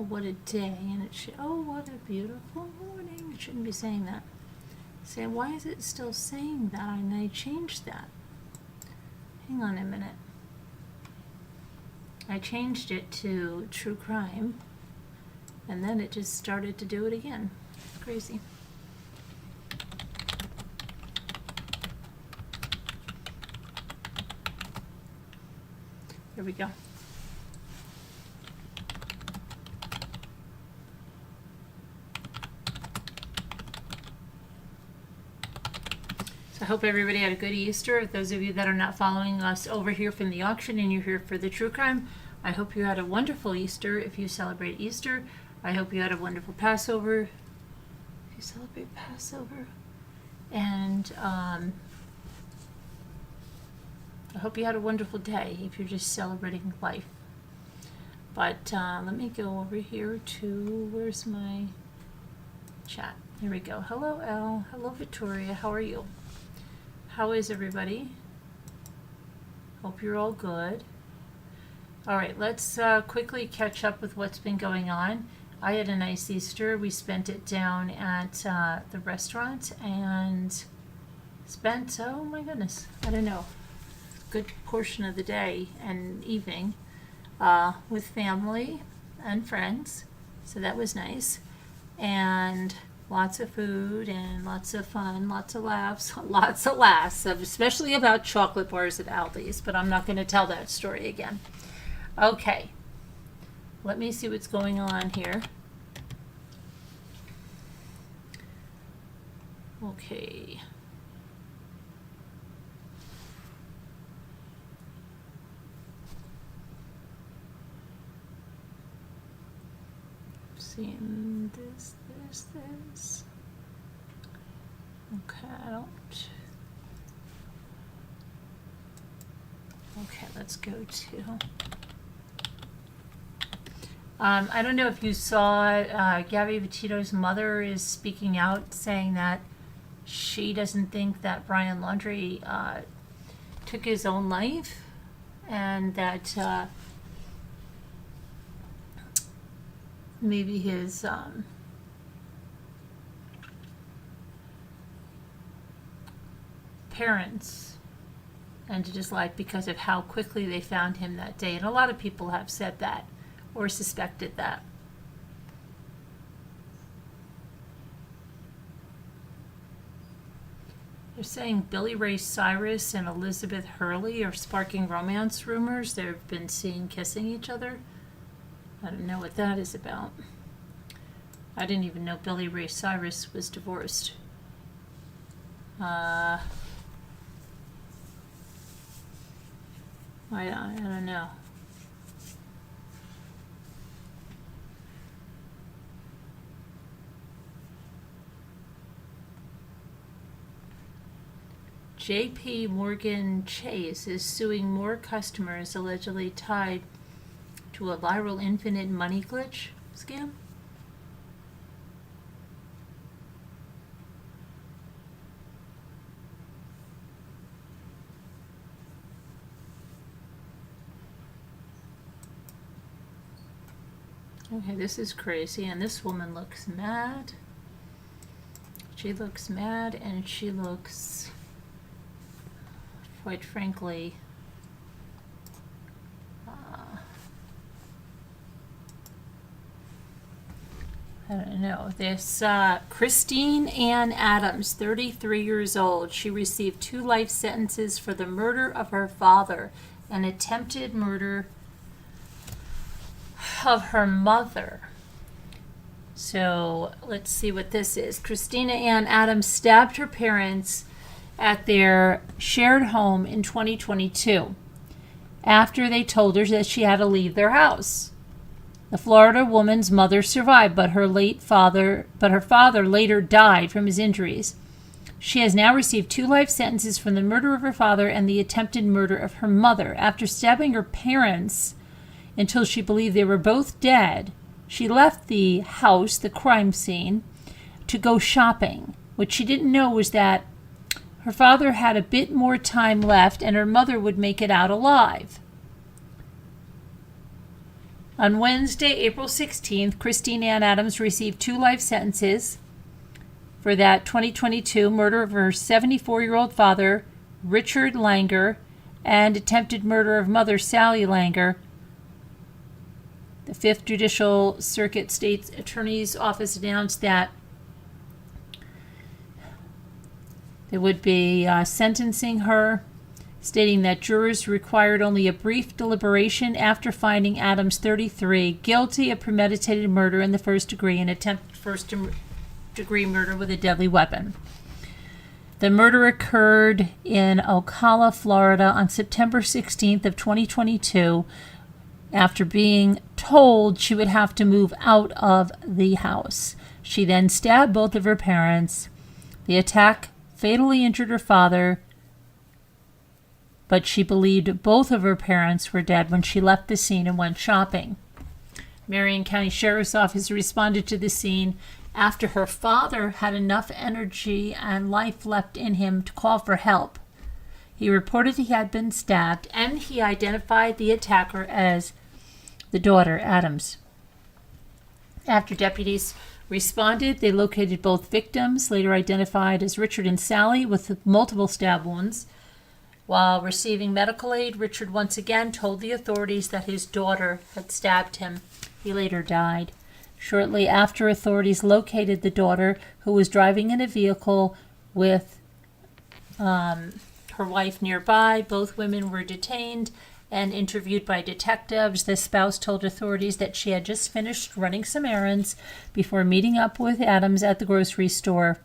what a day, and it should, oh, what a beautiful morning. It shouldn't be saying that. Say, why is it still saying that? And I changed that. Hang on a minute. I changed it to true crime, and then it just started to do it again. It's crazy. Here we go. I hope everybody had a good Easter. Those of you that are not following us over here from the auction and you're here for the true crime, I hope you had a wonderful Easter if you celebrate Easter. I hope you had a wonderful Passover if you celebrate Passover. And I hope you had a wonderful day if you're just celebrating life. But let me go over here to, where's my chat? Here we go. Hello, Elle. Hello, Victoria. How are you? How is everybody? Hope you're all good. All right, let's quickly catch up with what's been going on. I had a nice Easter. We spent it down at the restaurant and spent, oh my goodness, I don't know, a good portion of the day and evening with family and friends. So that was nice. And lots of food and lots of fun, lots of laughs, lots of laughs, especially about chocolate bars at Aldi's, but I'm not going to tell that story again. Okay, let me see what's going on here. Okay. Seeing this. Okay, I don't. Okay, let's go to. I don't know if you saw Gabby Petito's mother is speaking out saying that she doesn't think that Brian Laundrie took his own life, and that maybe his parents ended his life because of how quickly they found him that day. And a lot of people have said that or suspected that. They're saying Billy Ray Cyrus and Elizabeth Hurley are sparking romance rumors. They've been seen kissing each other. I don't know what that is about. I didn't even know Billy Ray Cyrus was divorced. I don't know. JP Morgan Chase is suing more customers allegedly tied to a viral infinite money glitch scam. Okay, this is crazy, and this woman looks mad. She looks mad, and she looks, quite frankly, I don't know. This Christine Ann Adams, 33 years old. She received 2 life sentences for the murder of her father and attempted murder of her mother. So let's see what this is. Christina Ann Adams stabbed her parents at their shared home in 2022 after they told her that she had to leave their house. The Florida woman's mother survived, but her father later died from his injuries. She has now received 2 life sentences for the murder of her father and the attempted murder of her mother. After stabbing her parents until she believed they were both dead, she left the house, the crime scene, to go shopping. What she didn't know was that her father had a bit more time left and her mother would make it out alive. On Wednesday, April 16th, Christine Ann Adams received 2 life sentences for that 2022 murder of her 74-year-old father, Richard Langer, and attempted murder of mother, Sally Langer. The 5th Judicial Circuit State's Attorney's Office announced that they would be sentencing her, stating that jurors required only a brief deliberation after finding Adams, 33, guilty of premeditated murder in the first degree and attempted first-degree murder with a deadly weapon. The murder occurred in Ocala, Florida on September 16th of 2022 after being told she would have to move out of the house. She then stabbed both of her parents. The attack fatally injured her father, but she believed both of her parents were dead when she left the scene and went shopping. Marion County Sheriff's Office responded to the scene after her father had enough energy and life left in him to call for help. He reported he had been stabbed, and he identified the attacker as the daughter, Adams. After deputies responded, they located both victims, later identified as Richard and Sally, with multiple stab wounds. While receiving medical aid, Richard once again told the authorities that his daughter had stabbed him. He later died. Shortly after, authorities located the daughter, who was driving in a vehicle with her wife nearby. Both women were detained and interviewed by detectives. The spouse told authorities that she had just finished running some errands before meeting up with Adams at the grocery store.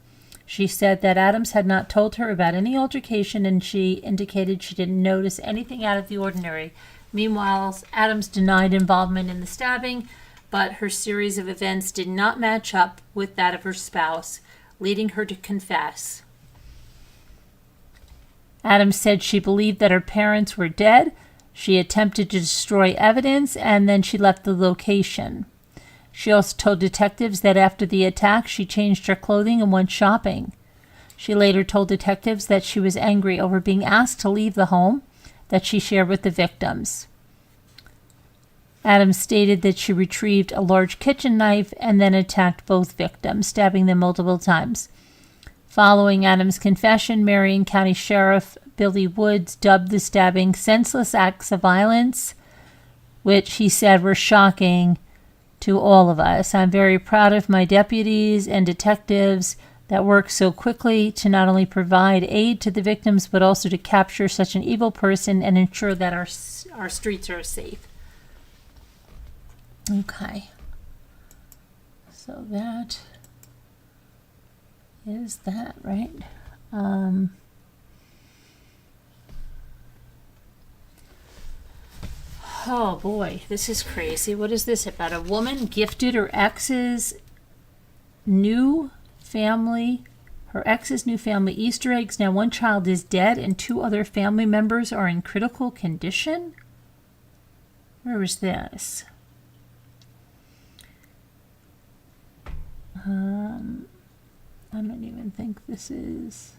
She said that Adams had not told her about any altercation, and she indicated she didn't notice anything out of the ordinary. Meanwhile, Adams denied involvement in the stabbing, but her series of events did not match up with that of her spouse, leading her to confess. Adams said she believed that her parents were dead. She attempted to destroy evidence, and then she left the location. She also told detectives that after the attack, she changed her clothing and went shopping. She later told detectives that she was angry over being asked to leave the home that she shared with the victims. Adams stated that she retrieved a large kitchen knife and then attacked both victims, stabbing them multiple times. Following Adams' confession, Marion County Sheriff Billy Woods dubbed the stabbing senseless acts of violence, which he said were shocking to all of us. I'm very proud of my deputies and detectives that worked so quickly to not only provide aid to the victims, but also to capture such an evil person and ensure that our streets are safe. Okay. So that is that, right? Oh boy, this is crazy. What is this about? A woman gifted her ex's new family Easter eggs. Now one child is dead and 2 other family members are in critical condition. Where was this? I don't even think this is.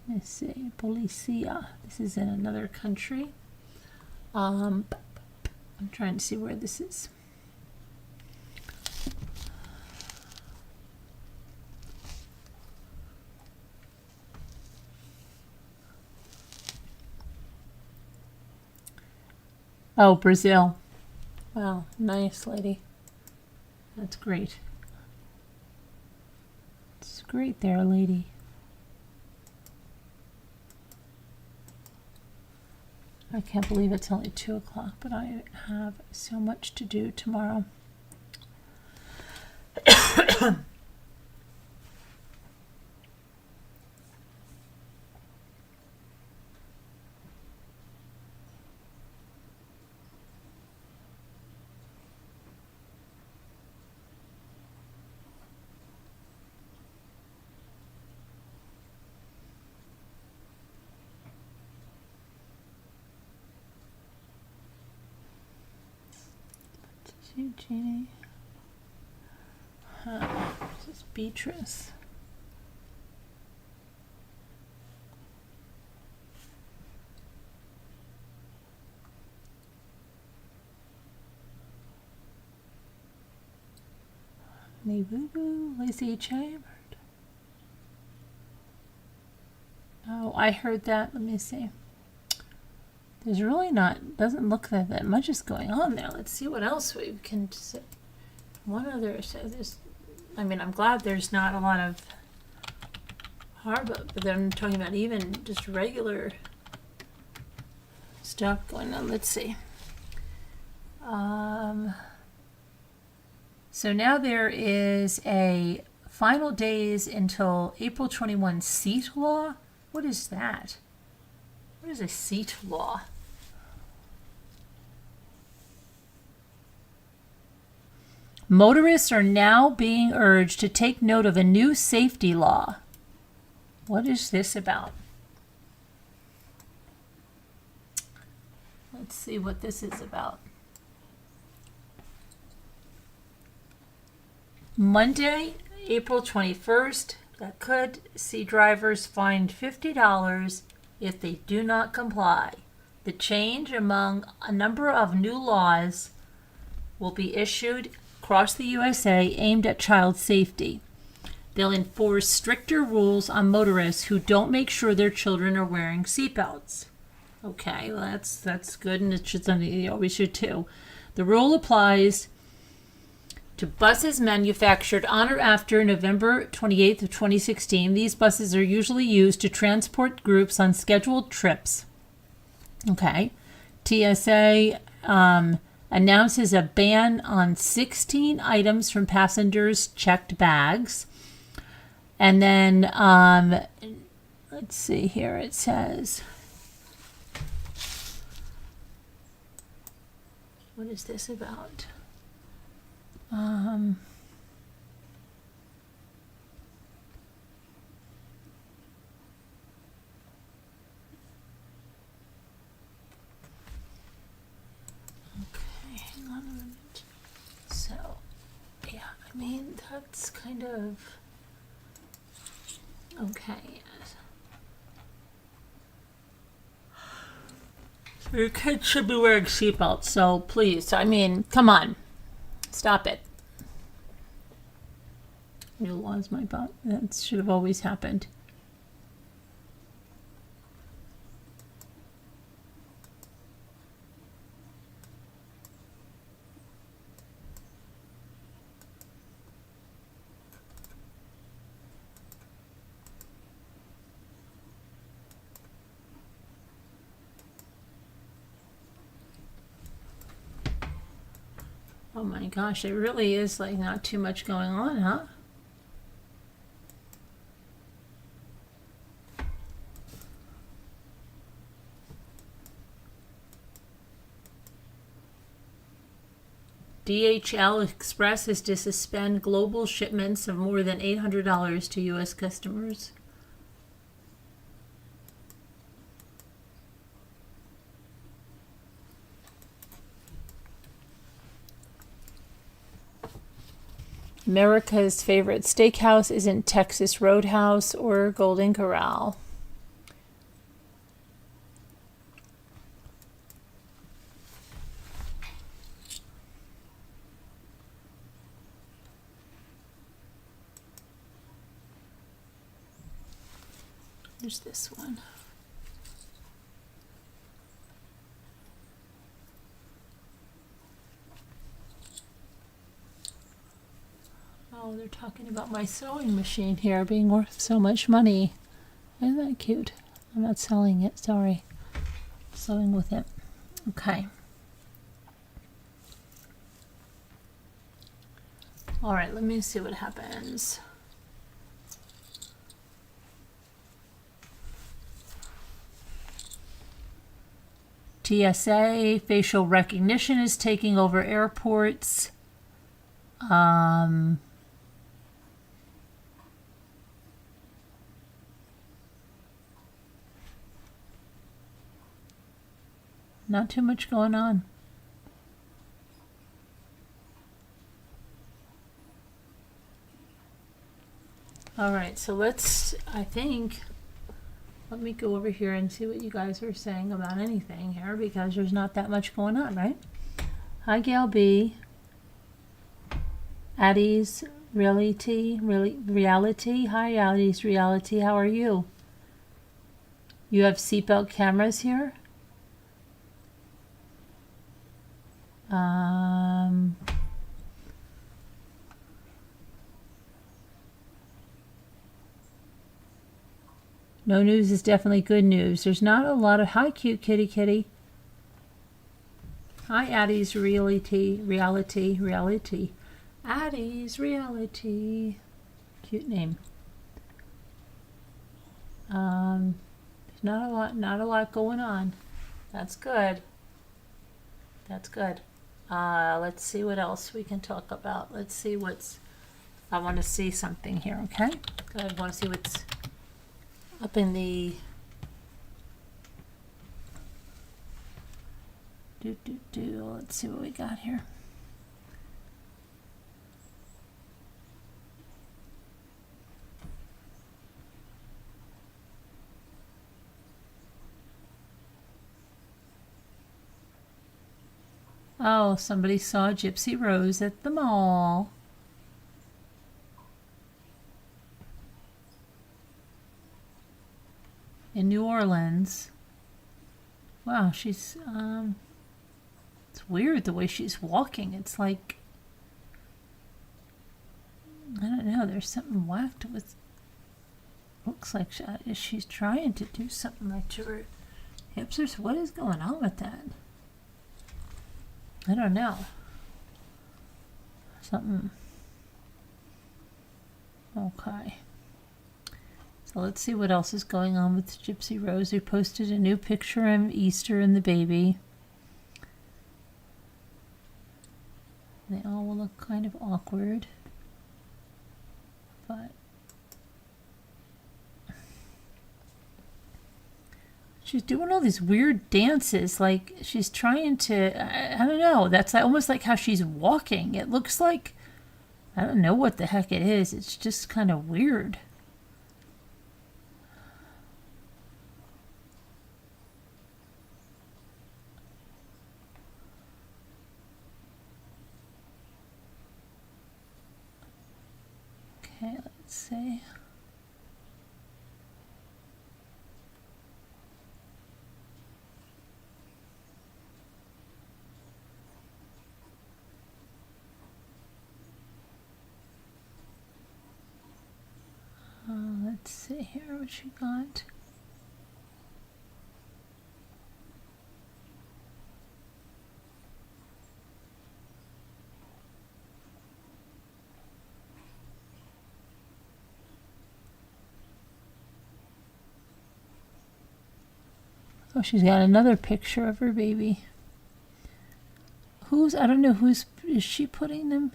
Let's see, Policia. This is in another country. I'm trying to see where this is. Oh, Brazil. Wow, nice lady. That's great. It's great there, lady. I can't believe it's only 2 o'clock, but I have so much to do tomorrow. Jeannie. This is Beatrice. Honey Boo Boo, Lacey Chambered. Oh, I heard that. Let me see. There's really not, doesn't look like that much is going on there. Let's see what else we can say. One other, so there's, I mean, I'm glad there's not a lot of harbor, but then I'm talking about even just regular stuff going on. Let's see. So now there is a final days until April 21 seat law. What is that? What is a seat law? Motorists are now being urged to take note of a new safety law. What is this about? Let's see what this is about. Monday, April 21st, that could see drivers fined $50 if they do not comply. The change among a number of new laws will be issued across the USA aimed at child safety. They'll enforce stricter rules on motorists who don't make sure their children are wearing seatbelts. Okay, well that's good, and it should something you always should too. The rule applies to buses manufactured on or after November 28th of 2016. These buses are usually used to transport groups on scheduled trips. Okay. TSA announces a ban on 16 items from passengers' checked bags. And then, let's see here, it says, what is this about? Okay, hang on a minute. So, yeah, I mean, that's kind of, okay. So your kids should be wearing seatbelts, so please, I mean, come on. Stop it. New laws, my butt. That should have always happened. Oh my gosh, it really is like not too much going on, huh? DHL Express is to suspend global shipments of more than $800 to U.S. customers. America's favorite steakhouse isn't Texas Roadhouse or Golden Corral. There's this one. Oh, they're talking about my sewing machine here being worth so much money. Isn't that cute? I'm not selling it, sorry. Sewing with it. Okay. All right, let me see what happens. TSA, facial recognition is taking over airports. Not too much going on. All right, so let's, I think, let me go over here and see what you guys are saying about anything here, because there's not that much going on, right? Hi, Gail B. Addie's Reality. Hi, Addie's Reality. How are you? You have seatbelt cameras here? No news is definitely good news. There's not a lot of... Hi, cute kitty kitty. Hi, Addie's Reality. Addie's Reality. Cute name. There's not a lot going on. That's good. That's good. Let's see what else we can talk about. Let's see what's... I want to see something here, okay? I want to see what's up in the... Let's see what we got here. Oh, somebody saw Gypsy Rose at the mall. In New Orleans. Wow, she's, it's weird the way she's walking. It's like, I don't know, there's something whacked with, looks like she's trying to do something like to her hips or what is going on with that? I don't know. Something. Okay. So let's see what else is going on with Gypsy Rose, who posted a new picture of Easter and the baby. They all will look kind of awkward. But she's doing all these weird dances, like she's trying to, I don't know, that's almost like how she's walking. It looks like, I don't know what the heck it is. It's just kind of weird. Okay, let's see. Let's see here what she got. Oh, she's got another picture of her baby. I don't know is she putting them?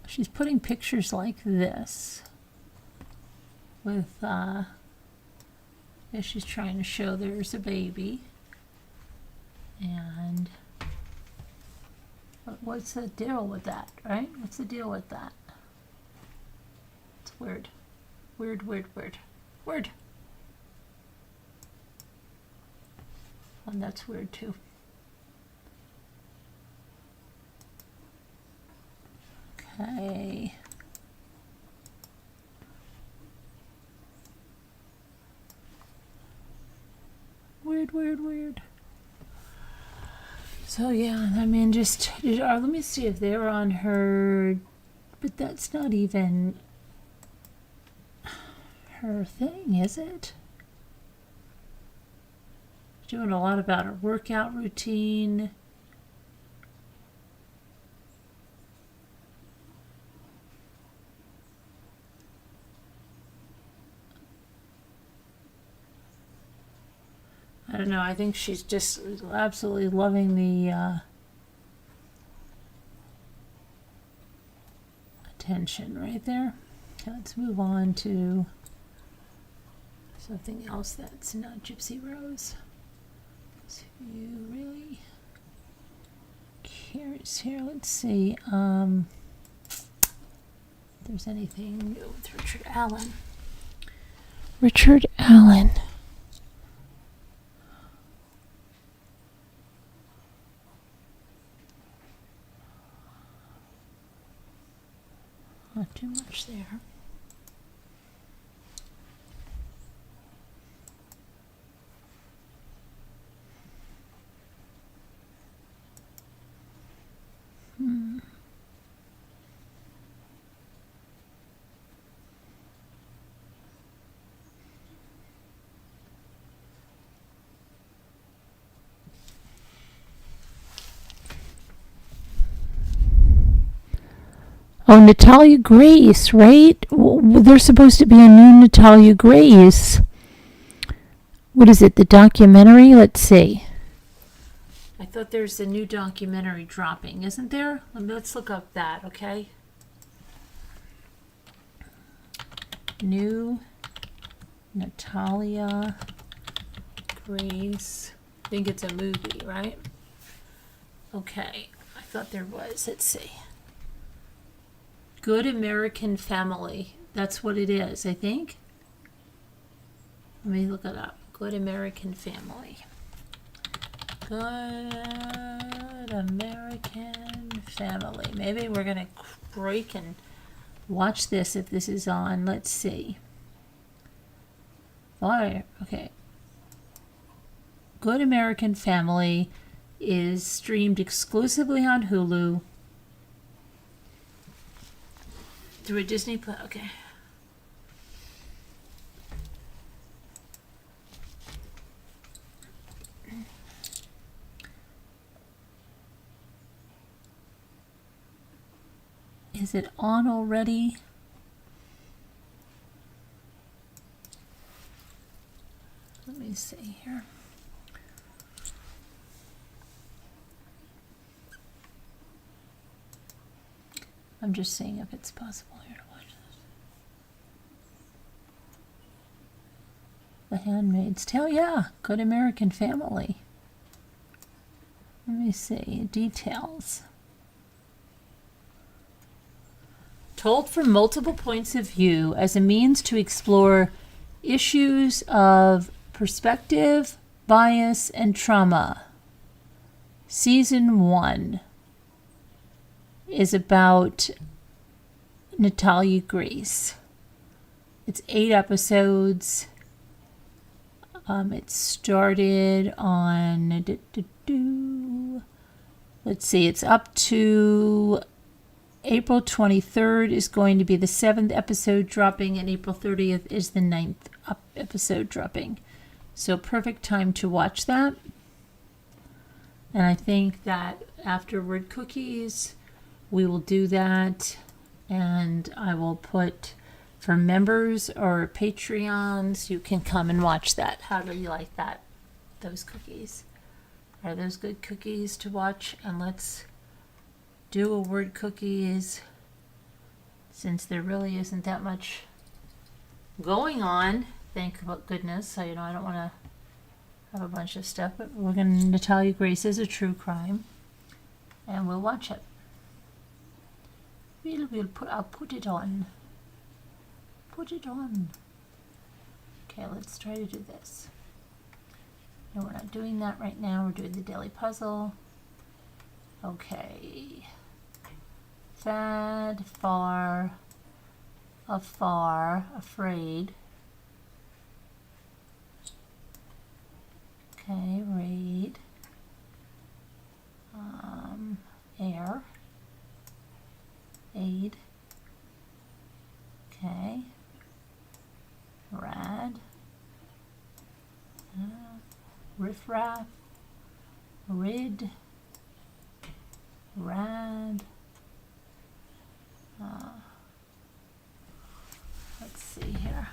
She's putting pictures like this with, she's trying to show there's a baby. And what's the deal with that, right? What's the deal with that? It's weird. Weird. And that's weird too. Okay. Weird. So yeah, I mean, just let me see if they're on her, but that's not even her thing, is it? She's doing a lot about her workout routine. I don't know, I think she's just absolutely loving the attention right there. Okay, let's move on to something else that's not Gypsy Rose. So you really cares here. Let's see if there's anything new with Richard Allen. Not too much there. Oh, Natalia Grace, right? There's supposed to be a new Natalia Grace. What is it, the documentary? Let's see. I thought there's a new documentary dropping, isn't there? Let's look up that, okay? New Natalia Grace. I think it's a movie, right? Okay, I thought there was. Let's see. Good American Family. That's what it is, I think. Let me look it up. Good American Family. Good American Family. Maybe we're going to break and watch this if this is on. Let's see. Alright, okay. Good American Family is streamed exclusively on Hulu. Through a Disney Plus. Okay. Is it on already? Let me see here. I'm just seeing if it's possible here to watch this. The Handmaid's Tale, yeah. Good American Family. Let me see. Details. Told from multiple points of view as a means to explore issues of perspective, bias, and trauma. Season 1 is about Natalia Grace. It's 8 episodes. It started on, let's see, it's up to April 23rd is going to be the 7th episode dropping, and April 30th is the 9th episode dropping. So perfect time to watch that. And I think that after word cookies, we will do that, and I will put for members or Patreons, you can come and watch that. How do you like that? Those cookies. Are those good cookies to watch? And let's do a word cookies, since there really isn't that much going on. Thank goodness. So, I don't want to have a bunch of stuff, but we're going to, Natalia Grace is a true crime, and we'll watch it. I'll put it on. Put it on. Okay, let's try to do this. No, we're not doing that right now. We're doing the daily puzzle. Okay. Sad, far, afar, afraid. Okay, raid. Air. Aid. Okay. Rad. Riffraff. Rid. Rad. Let's see here.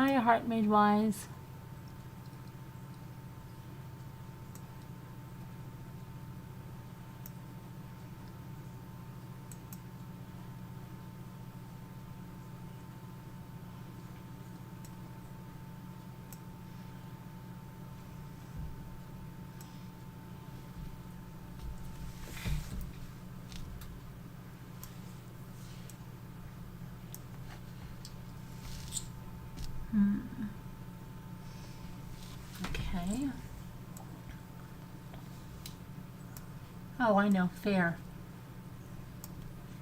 Hi, Heart Made Wise. Okay. Oh, I know. Fair.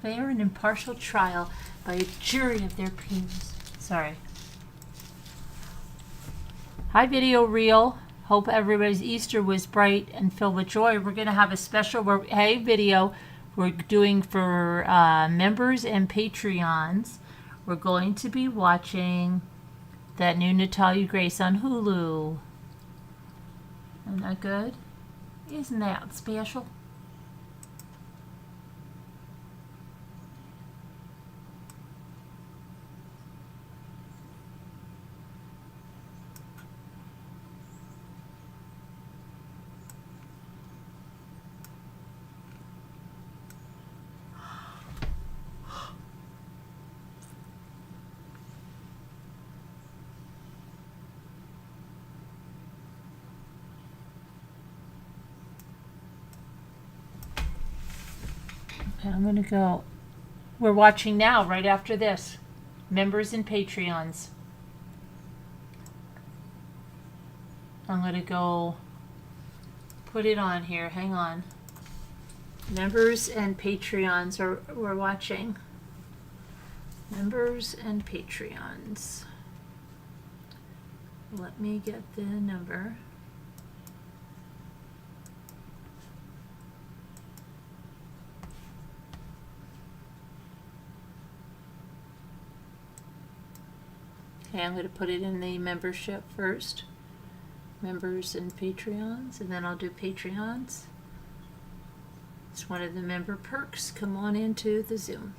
Fair and impartial trial by a jury of their peers. Sorry. Hi, Video Reel. Hope everybody's Easter was bright and filled with joy. We're going to have a special, hey, video, we're doing for members and Patreons. We're going to be watching that new Natalia Grace on Hulu. Isn't that good? Isn't that special? Okay, I'm going to go. We're watching now, right after this. Members and Patreons. I'm going to go put it on here. Hang on. Members and Patreons we're watching. Members and Patreons. Let me get the number. Okay, I'm going to put it in the membership first. Members and Patreons, and then I'll do Patreons. It's one of the member perks. Come on into the Zoom.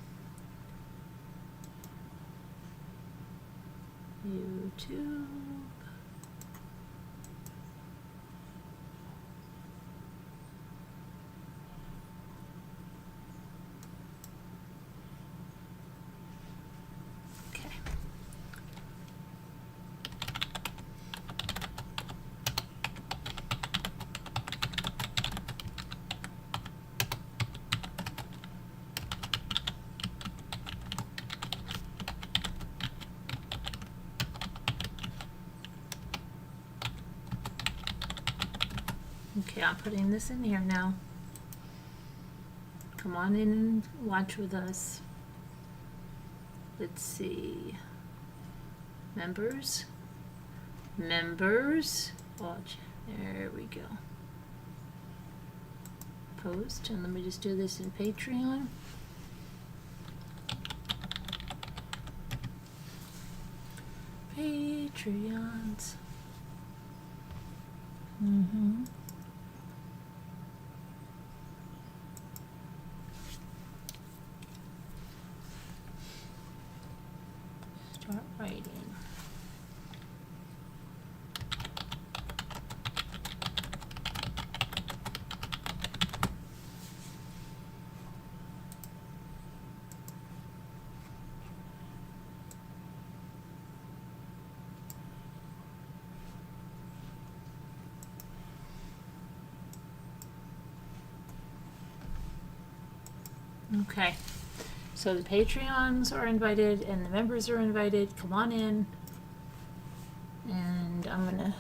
YouTube. Okay. Okay, I'm putting this in here now. Come on in and watch with us. Let's see. Members. Members. Watch. There we go. Post. And let me just do this in Patreon. Patreons. Start writing. Okay, so the Patreons are invited and the members are invited. Come on in. And I'm gonna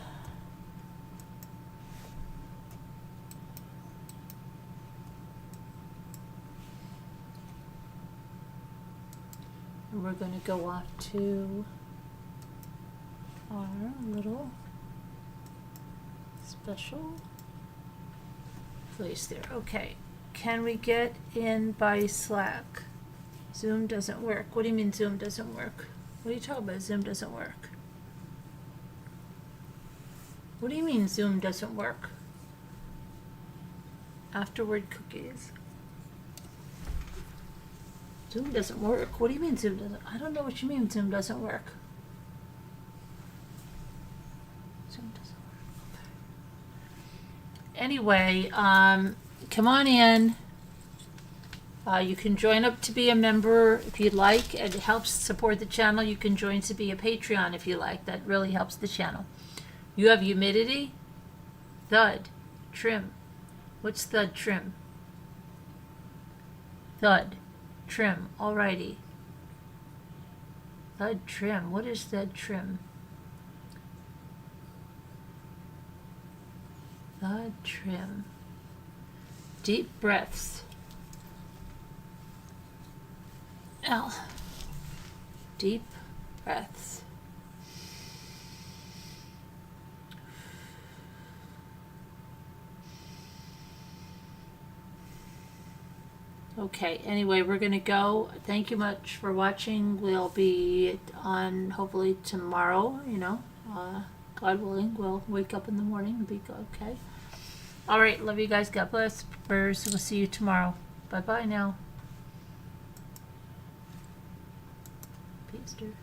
we're gonna go off to our little special place there. Okay. Can we get in by Slack? Zoom doesn't work. What do you mean Zoom doesn't work? What are you talking about? Zoom doesn't work. What do you mean Zoom doesn't work? Afterward cookies. Zoom doesn't work. What do you mean Zoom doesn't? I don't know what you mean Zoom doesn't work. anyway, come on in. You can join up to be a member if you'd like. It helps support the channel. You can join to be a Patreon if you like. That really helps the channel. You have humidity, thud, trim. What's thud, trim? Thud, trim. Alrighty. Thud, trim. What is thud, trim? Thud, trim. Deep breaths. L. Deep breaths. Okay, anyway, we're going to go. Thank you much for watching. We'll be on hopefully tomorrow, God willing. We'll wake up in the morning and be okay. All right, love you guys. God bless. Prayers. We'll see you tomorrow. Bye-bye now. Peace, dear.